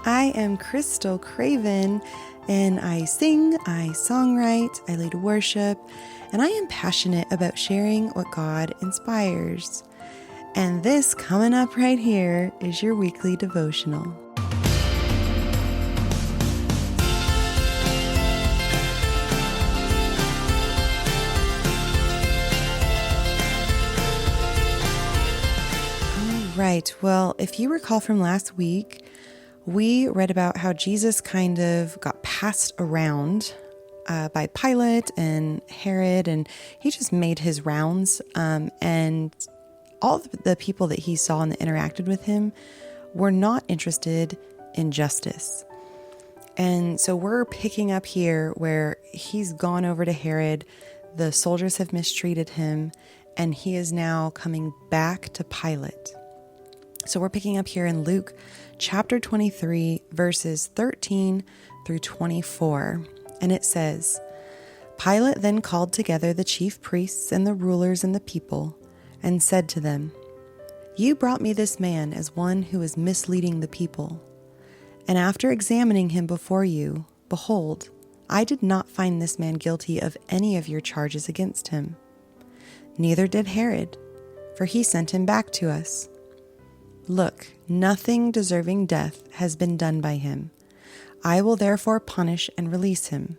I am Crystal Craven, and I sing, I songwrite, I lead worship, and I am passionate about sharing what God inspires. And this coming up right here is your weekly devotional. Right. Well, if you recall from last week, we read about how Jesus kind of got passed around by Pilate and Herod, and he just made his rounds. And all of the people that he saw and that interacted with him were not interested in justice. And so we're picking up here where he's gone over to Herod, the soldiers have mistreated him, and he is now coming back to Pilate. So we're picking up here in Luke chapter 23, verses 13 through 24. And it says, Pilate then called together the chief priests and the rulers and the people and said to them, You brought me this man as one who is misleading the people. And after examining him before you, behold, I did not find this man guilty of any of your charges against him. Neither did Herod, for he sent him back to us. Look, nothing deserving death has been done by him. I will therefore punish and release him.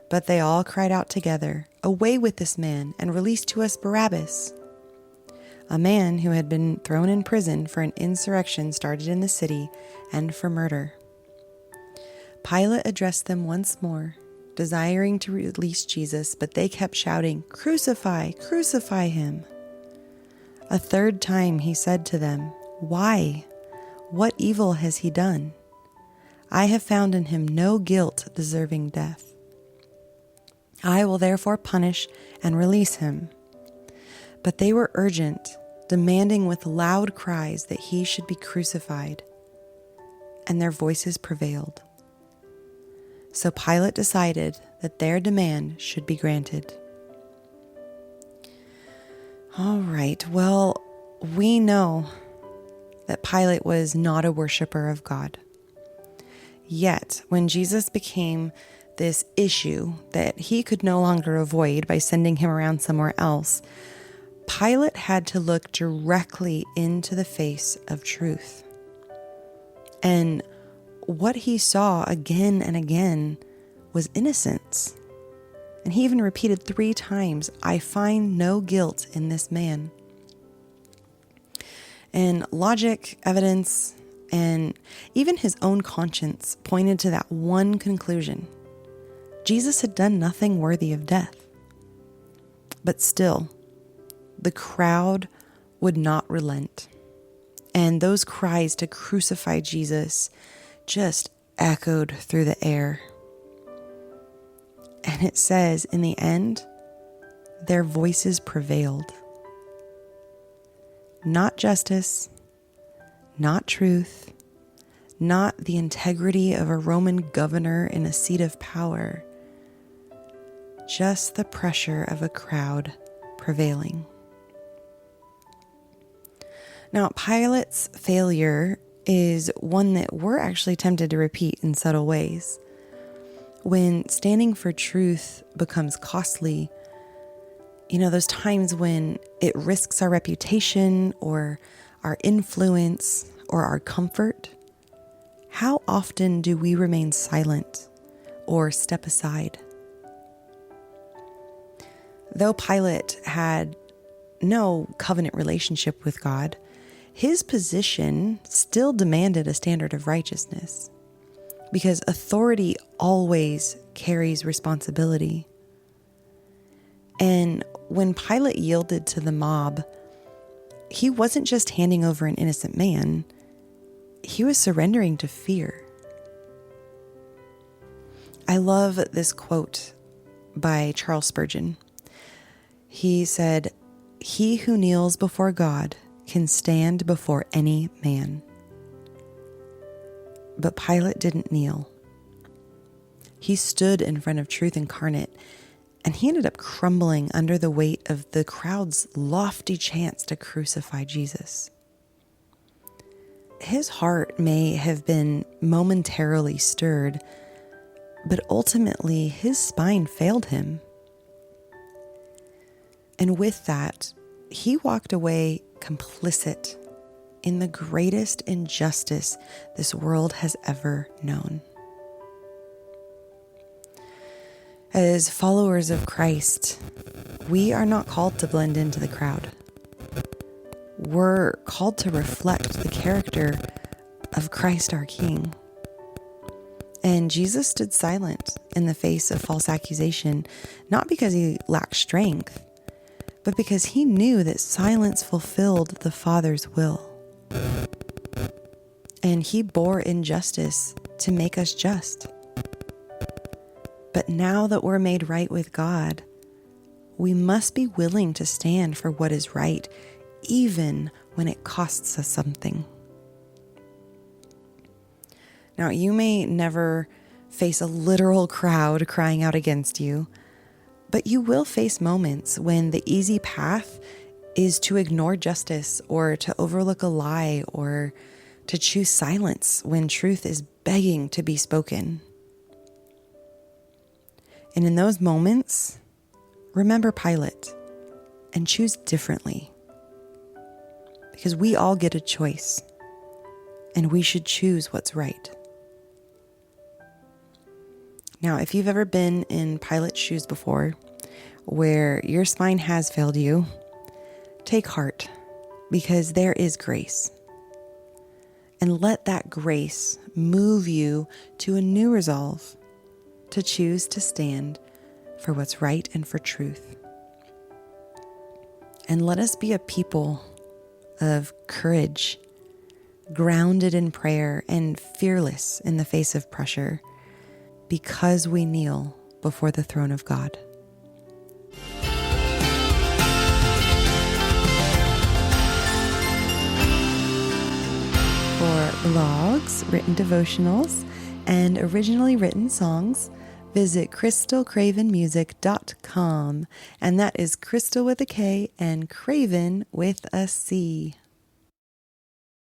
But they all cried out together, Away with this man, and release to us Barabbas, a man who had been thrown in prison for an insurrection started in the city and for murder. Pilate addressed them once more, desiring to release Jesus, but they kept shouting, Crucify, crucify him. A third time he said to them, Why? What evil has he done? I have found in him no guilt deserving death. I will therefore punish and release him. But they were urgent, demanding with loud cries that he should be crucified, and their voices prevailed. So Pilate decided that their demand should be granted. All right, well, we know that Pilate was not a worshiper of God. Yet, when Jesus became this issue that he could no longer avoid by sending him around somewhere else, Pilate had to look directly into the face of truth. And what he saw again and again was innocence. And he even repeated 3 times, I find no guilt in this man. And logic, evidence, and even his own conscience pointed to that one conclusion. Jesus had done nothing worthy of death. But still, the crowd would not relent. And those cries to crucify Jesus just echoed through the air. And it says, in the end, their voices prevailed. Not justice, not truth, not the integrity of a Roman governor in a seat of power, just the pressure of a crowd prevailing. Now, Pilate's failure is one that we're actually tempted to repeat in subtle ways. When standing for truth becomes costly, those times when it risks our reputation or our influence or our comfort, how often do we remain silent or step aside? Though Pilate had no covenant relationship with God, his position still demanded a standard of righteousness, because authority always carries responsibility. And when Pilate yielded to the mob, he wasn't just handing over an innocent man, he was surrendering to fear. I love this quote by Charles Spurgeon. He said, He who kneels before God can stand before any man. But Pilate didn't kneel. He stood in front of truth incarnate, and he ended up crumbling under the weight of the crowd's lofty chants to crucify Jesus. his heart may have been momentarily stirred, but ultimately his spine failed him. And with that, he walked away complicit in the greatest injustice this world has ever known. As followers of Christ, we are not called to blend into the crowd. We're called to reflect the character of Christ our King. And Jesus stood silent in the face of false accusation, not because he lacked strength, but because he knew that silence fulfilled the Father's will. And he bore injustice to make us just. But now that we're made right with God, we must be willing to stand for what is right, even when it costs us something. Now, you may never face a literal crowd crying out against you, but you will face moments when the easy path is to ignore justice or to overlook a lie or to choose silence when truth is begging to be spoken. And in those moments, remember Pilate and choose differently. Because we all get a choice, and we should choose what's right. Now, if you've ever been in Pilate's shoes before, where your spine has failed you, take heart, because there is grace. And let that grace move you to a new resolve to choose to stand for what's right and for truth. And let us be a people of courage, grounded in prayer and fearless in the face of pressure, because we kneel before the throne of God. For blogs, written devotionals, and originally written songs, visit crystalcravenmusic.com, and that is Crystal with a K and Craven with a C.